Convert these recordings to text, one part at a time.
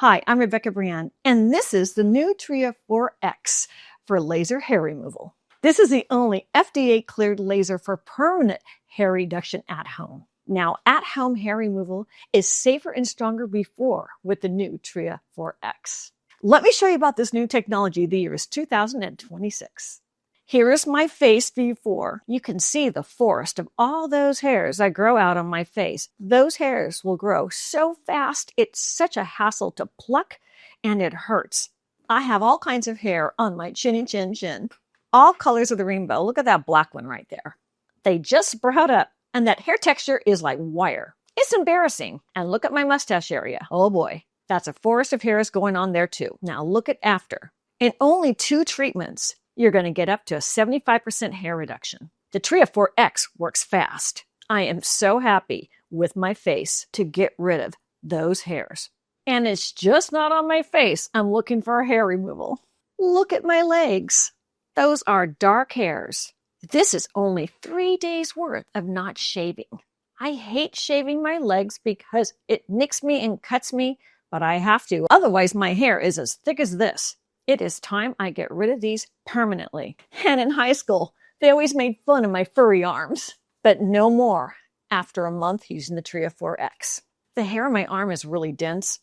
Hi, I'm Rebecca Brian, and this is the new Tria 4X for laser hair removal. This is the only FDA-cleared laser for permanent hair reduction at home. Now, at-home hair removal is safer and stronger before with the new Tria 4X. Let me show you about this new technology. The year is 2026. Here is my face before. You can see the forest of all those hairs that grow out on my face. Those hairs will grow so fast, it's such a hassle to pluck, and it hurts. I have all kinds of hair on my chin. All colors of the rainbow. Look at that black one right there. They just sprout up, and that hair texture is like wire. It's embarrassing. And look at my mustache area. Oh boy, that's a forest of hairs going on there too. Now look at after. In only 2 treatments, you're going to get up to a 75% hair reduction. The Tria 4X works fast. I am so happy with my face to get rid of those hairs. And it's just not on my face. I'm looking for hair removal. Look at my legs. Those are dark hairs. This is only 3 days worth of not shaving. I hate shaving my legs because it nicks me and cuts me, but I have to. Otherwise, my hair is as thick as this. It is time I get rid of these permanently. And in high school, they always made fun of my furry arms. But no more after a month using the Tria 4X. The hair on my arm is really dense.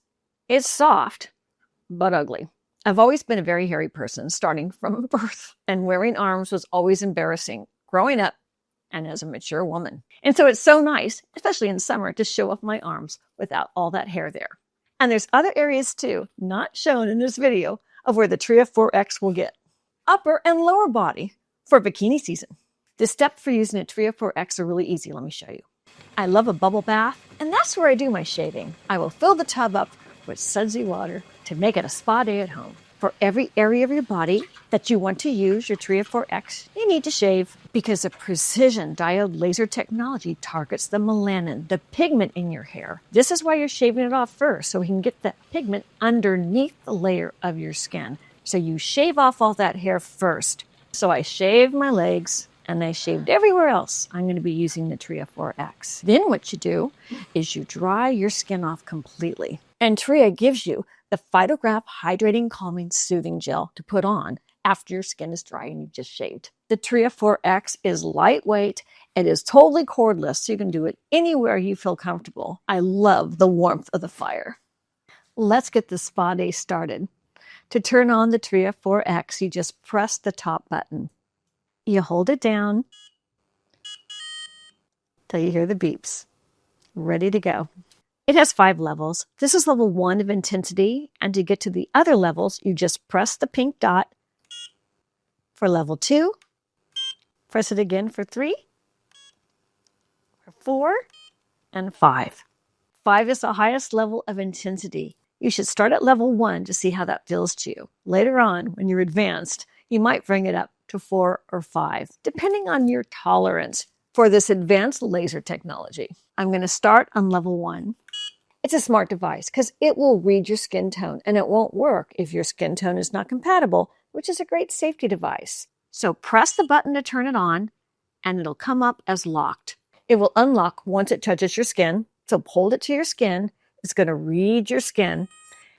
It's soft, but ugly. I've always been a very hairy person, starting from birth. And wearing arms was always embarrassing, growing up and as a mature woman. And so it's so nice, especially in summer, to show off my arms without all that hair there. And there's other areas too, not shown in this video, of where the Tria 4X will get. Upper and lower body for bikini season. The steps for using a Tria 4X are really easy. Let me show you. I love a bubble bath, and that's where I do my shaving. I will fill the tub up with sudsy water to make it a spa day at home. For every area of your body that you want to use your Tria 4X, you need to shave because the precision diode laser technology targets the melanin, the pigment in your hair. This is why you're shaving it off first, so we can get that pigment underneath the layer of your skin. So you shave off all that hair first. So I shaved my legs and I shaved everywhere else. I'm going to be using the Tria 4X. Then what you do is you dry your skin off completely. And Tria gives you the Phytograph Hydrating Calming Soothing Gel to put on after your skin is dry and you've just shaved. The Tria 4X is lightweight. It is totally cordless, so you can do it anywhere you feel comfortable. I love the warmth of the fire. Let's get the spa day started. To turn on the Tria 4X, you just press the top button. You hold it down till you hear the beeps. Ready to go. It has 5 levels. This is level 1 of intensity, and to get to the other levels, you just press the pink dot for level 2, press it again for 3, for 4, and 5. 5 is the highest level of intensity. You should start at level 1 to see how that feels to you. Later on, when you're advanced, you might bring it up to 4 or 5, depending on your tolerance for this advanced laser technology. I'm going to start on level 1. It's a smart device because it will read your skin tone, and it won't work if your skin tone is not compatible, which is a great safety device. So press the button to turn it on, and it'll come up as locked. It will unlock once it touches your skin. So hold it to your skin. It's going to read your skin,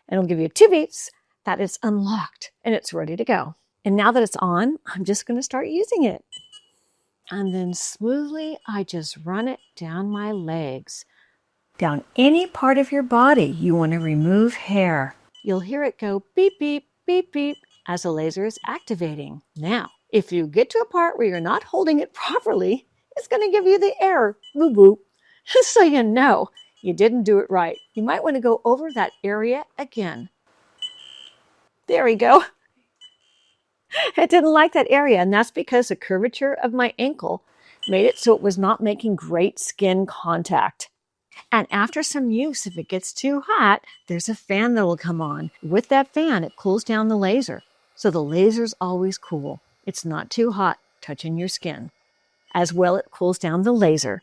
and it'll give you 2 beeps that it's unlocked, and it's ready to go. And now that it's on, I'm just going to start using it. And then smoothly, I just run it down my legs. Down any part of your body you want to remove hair. You'll hear it go beep, beep, beep, beep as the laser is activating. Now, if you get to a part where you're not holding it properly, it's going to give you the error, boop, boop. So you know you didn't do it right. You might want to go over that area again. There we go. It didn't like that area, and that's because the curvature of my ankle made it so it was not making great skin contact. And after some use, if it gets too hot, there's a fan that will come on. With that fan, it cools down the laser. So the laser's always cool. It's not too hot touching your skin. As well, it cools down the laser.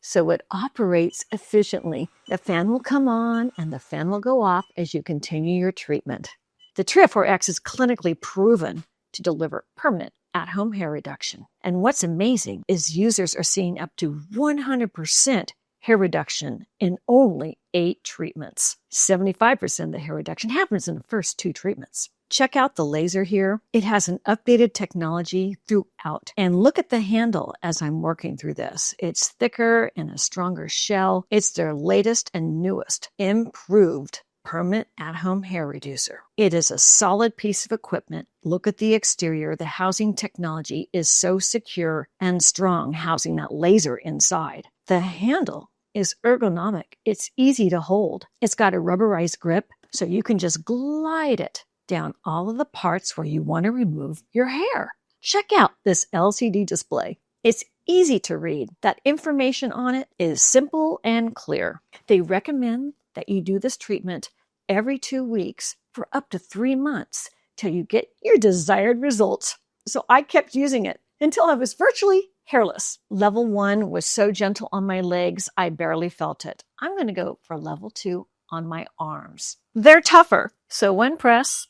So it operates efficiently. The fan will come on and the fan will go off as you continue your treatment. The Tria 4X is clinically proven to deliver permanent at-home hair reduction. And what's amazing is users are seeing up to 100% hair reduction in only 8 treatments. 75% of the hair reduction happens in the first 2 treatments. Check out the laser here. It has an updated technology throughout. And look at the handle as I'm working through this. It's thicker and a stronger shell. It's their latest and newest, improved permanent at-home hair reducer. It is a solid piece of equipment. Look at the exterior. The housing technology is so secure and strong, housing that laser inside. The handle is ergonomic. It's easy to hold. It's got a rubberized grip, so you can just glide it down all of the parts where you want to remove your hair. Check out this LCD display. It's easy to read. That information on it is simple and clear. They recommend that you do this treatment every 2 weeks for up to 3 months till you get your desired results. So I kept using it until I was virtually hairless. Level 1 was so gentle on my legs, I barely felt it. I'm going to go for level 2 on my arms. They're tougher. So one press,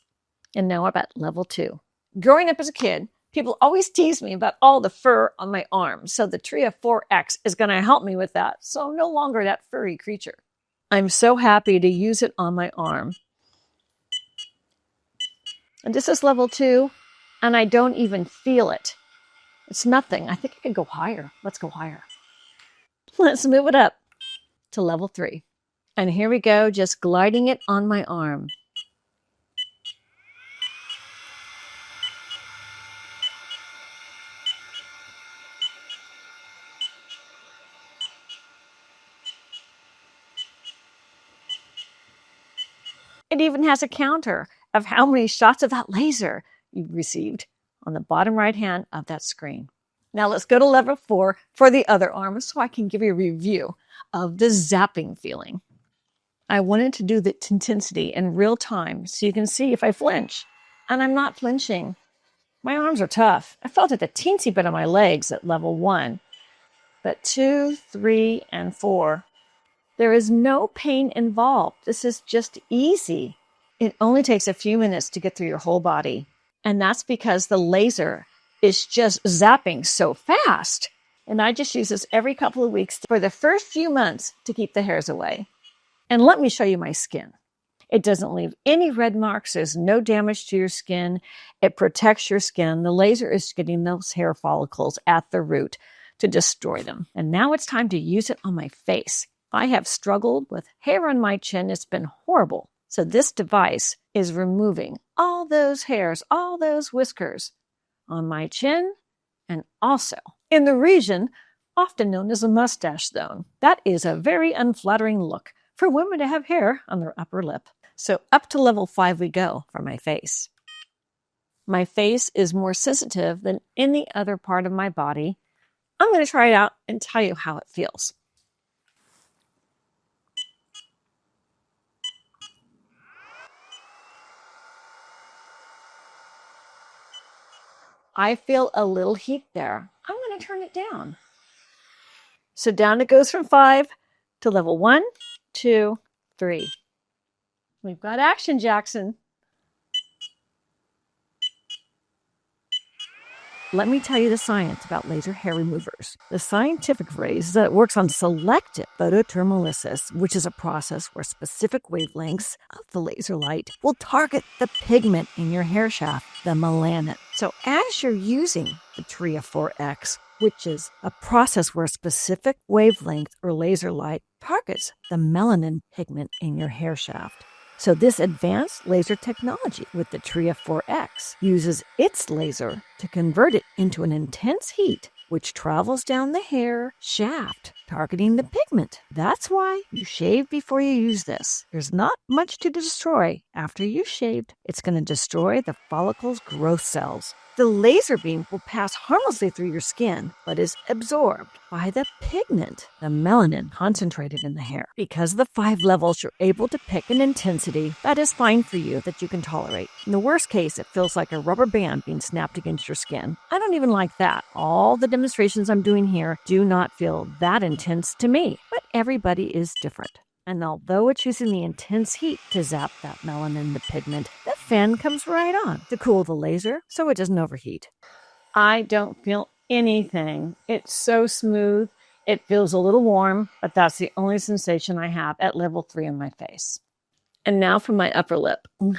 and now I'm at level 2. Growing up as a kid, people always tease me about all the fur on my arms. So the Tria 4X is going to help me with that. So I'm no longer that furry creature. I'm so happy to use it on my arm. And this is level 2, and I don't even feel it. It's nothing. I think I could go higher. Let's go higher. Let's move it up to level 3. And here we go, just gliding it on my arm. It even has a counter of how many shots of that laser you've received on the bottom right hand of that screen. Now let's go to level 4 for the other arm so I can give you a review of the zapping feeling. I wanted to do the intensity in real time so you can see if I flinch. And I'm not flinching. My arms are tough. I felt it a teensy bit on my legs at level 1. But 2, 3, and 4, there is no pain involved. This is just easy. It only takes a few minutes to get through your whole body. And that's because the laser is just zapping so fast. And I just use this every couple of weeks for the first few months to keep the hairs away. And let me show you my skin. It doesn't leave any red marks. There's no damage to your skin. It protects your skin. The laser is getting those hair follicles at the root to destroy them. And now it's time to use it on my face. I have struggled with hair on my chin. It's been horrible. So this device is removing all those hairs, all those whiskers on my chin and also in the region often known as a mustache zone. That is a very unflattering look for women to have hair on their upper lip. So up to level 5 we go for my face. My face is more sensitive than any other part of my body. I'm going to try it out and tell you how it feels. I feel a little heat there. I'm going to turn it down. So down it goes from 5 to level 1, 2, 3. We've got action, Jackson. Let me tell you the science about laser hair removers. The scientific phrase is that it works on selective photothermolysis, which is a process where specific wavelengths of the laser light will target the pigment in your hair shaft, the melanin. So as you're using the Tria 4X, which is a process where a specific wavelength or laser light targets the melanin pigment in your hair shaft. So this advanced laser technology with the Tria 4X uses its laser to convert it into an intense heat, which travels down the hair shaft, targeting the pigment. That's why you shave before you use this. There's not much to destroy after you've shaved. It's going to destroy the follicles' growth cells. The laser beam will pass harmlessly through your skin, but is absorbed by the pigment, the melanin concentrated in the hair. Because of the 5 levels, you're able to pick an intensity that is fine for you, that you can tolerate. In the worst case, it feels like a rubber band being snapped against your skin. I don't even like that. All the demonstrations I'm doing here do not feel that intense to me, but everybody is different. And although it's using the intense heat to zap that melanin, the pigment, the fan comes right on to cool the laser so it doesn't overheat. I don't feel anything. It's so smooth. It feels a little warm, but that's the only sensation I have at level 3 on my face. And now for my upper lip. In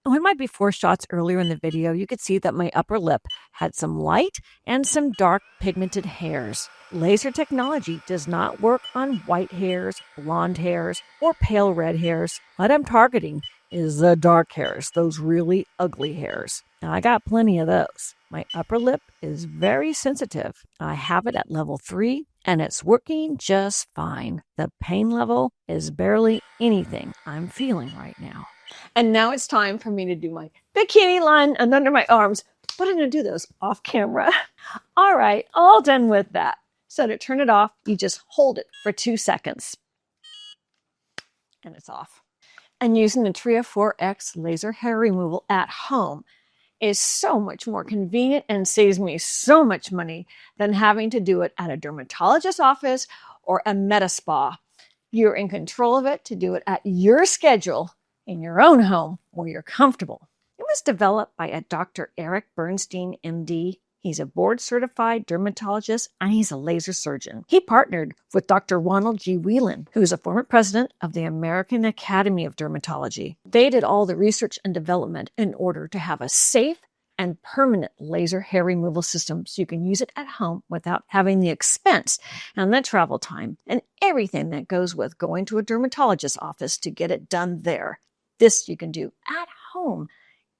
my before shots earlier in the video, you could see that my upper lip had some light and some dark pigmented hairs. Laser technology does not work on white hairs, blonde hairs, or pale red hairs. What I'm targeting is the dark hairs, those really ugly hairs. Now, I got plenty of those. My upper lip is very sensitive. I have it at level 3, and it's working just fine. The pain level is barely anything I'm feeling right now. And now it's time for me to do my bikini line and under my arms, but I'm going to do those off camera. All right, all done with that. So to turn it off, you just hold it for 2 seconds. And it's off. And using the Tria 4X laser hair removal at home is so much more convenient and saves me so much money than having to do it at a dermatologist's office or a med spa. You're in control of it to do it at your schedule in your own home where you're comfortable. It was developed by a Dr. Eric Bernstein, MD. He's a board-certified dermatologist, and he's a laser surgeon. He partnered with Dr. Ronald G. Whelan, who is a former president of the American Academy of Dermatology. They did all the research and development in order to have a safe and permanent laser hair removal system so you can use it at home without having the expense and the travel time and everything that goes with going to a dermatologist's office to get it done there. This you can do at home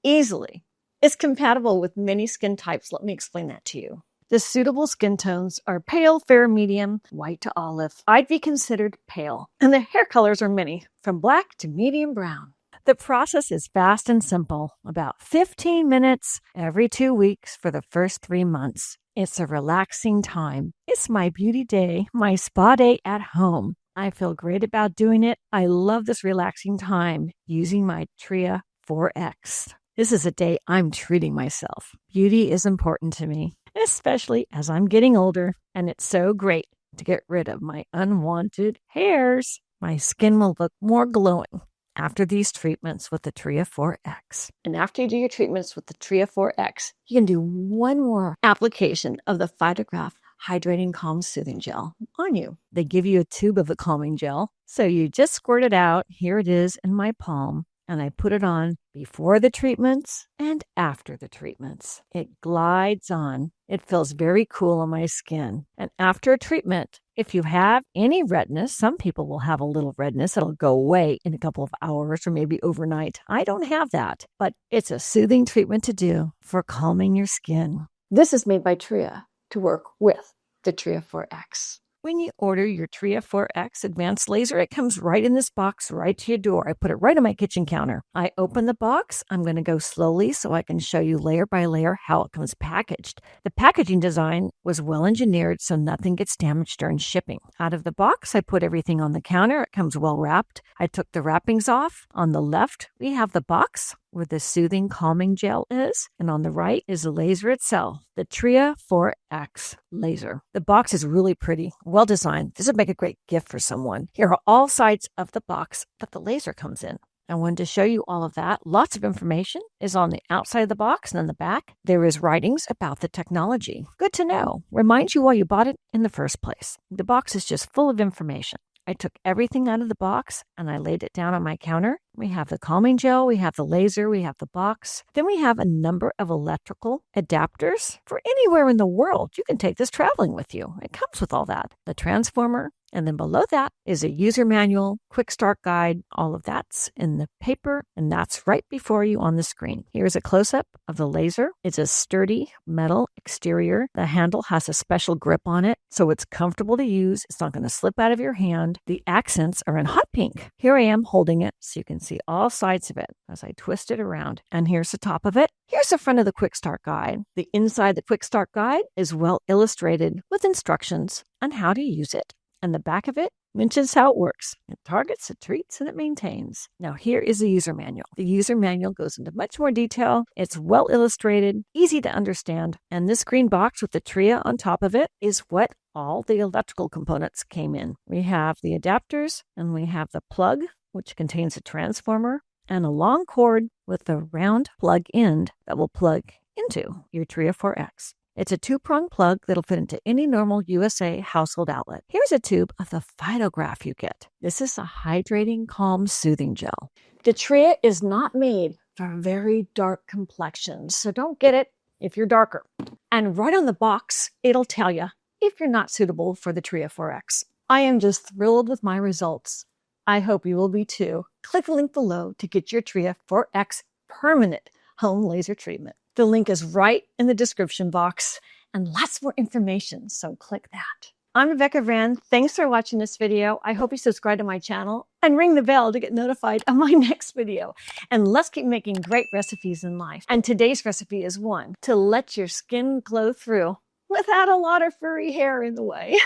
easily. It's compatible with many skin types. Let me explain that to you. The suitable skin tones are pale, fair, medium, white to olive. I'd be considered pale. And the hair colors are many, from black to medium brown. The process is fast and simple, about 15 minutes every 2 weeks for the first 3 months. It's a relaxing time. It's my beauty day, my spa day at home. I feel great about doing it. I love this relaxing time using my Tria 4X. This is a day I'm treating myself. Beauty is important to me, especially as I'm getting older, and it's so great to get rid of my unwanted hairs. My skin will look more glowing after these treatments with the Tria 4X. And after you do your treatments with the Tria 4X, you can do one more application of the Phytograph Hydrating Calm Soothing Gel on you. They give you a tube of the calming gel, so you just squirt it out. Here it is in my palm, and I put it on before the treatments and after the treatments. It glides on. It feels very cool on my skin. And after a treatment, if you have any redness, some people will have a little redness. It'll go away in a couple of hours or maybe overnight. I don't have that, but it's a soothing treatment to do for calming your skin. This is made by Tria to work with the Tria 4X. When you order your Tria 4X advanced laser, it comes right in this box right to your door. I put it right on my kitchen counter. I open the box. I'm going to go slowly so I can show you layer by layer how it comes packaged. The packaging design was well engineered so nothing gets damaged during shipping. Out of the box, I put everything on the counter. It comes well wrapped. I took the wrappings off. On the left, we have the box where the soothing calming gel is, and on the right is the laser itself, the Tria 4X laser. The box is really pretty, well designed. This would make a great gift for someone. Here are all sides of the box that the laser comes in. I wanted to show you all of that. Lots of information is on the outside of the box, and on the back, there is writings about the technology. Good to know. Reminds you why you bought it in the first place. The box is just full of information. I took everything out of the box and I laid it down on my counter. We have the calming gel, we have the laser, we have the box. Then we have a number of electrical adapters for anywhere in the world. You can take this traveling with you. It comes with all that. The transformer, and then below that is a user manual, quick start guide. All of that's in the paper, and that's right before you on the screen. Here's a close-up of the laser. It's a sturdy metal exterior. The handle has a special grip on it, so it's comfortable to use. It's not going to slip out of your hand. The accents are in hot pink. Here I am holding it so you can see all sides of it as I twist it around. And here's the top of it. Here's the front of the quick start guide. The inside the quick start guide is well illustrated with instructions on how to use it. And the back of it mentions how it works. It targets, it treats, and it maintains. Now here is the user manual. The user manual goes into much more detail. It's well illustrated, easy to understand. And this green box with the Tria on top of it is what all the electrical components came in. We have the adapters, and we have the plug, which contains a transformer, and a long cord with a round plug end that will plug into your Tria 4X. It's a 2-prong plug that'll fit into any normal USA household outlet. Here's a tube of the phytograph you get. This is a hydrating, calm, soothing gel. The Tria is not made for very dark complexions, so don't get it if you're darker. And right on the box, it'll tell you if you're not suitable for the Tria 4X. I am just thrilled with my results. I hope you will be too. Click the link below to get your Tria 4X permanent home laser treatment. The link is right in the description box and lots more information, so click that. I'm Rebecca Vrand. Thanks for watching this video. I hope you subscribe to my channel and ring the bell to get notified of my next video. And let's keep making great recipes in life. And today's recipe is one to let your skin glow through without a lot of furry hair in the way.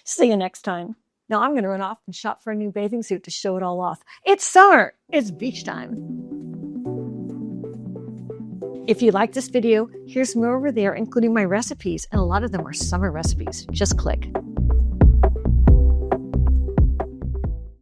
See you next time. Now I'm going to run off and shop for a new bathing suit to show it all off. It's summer. It's beach time. If you like this video, here's more over there, including my recipes, and a lot of them are summer recipes. Just click.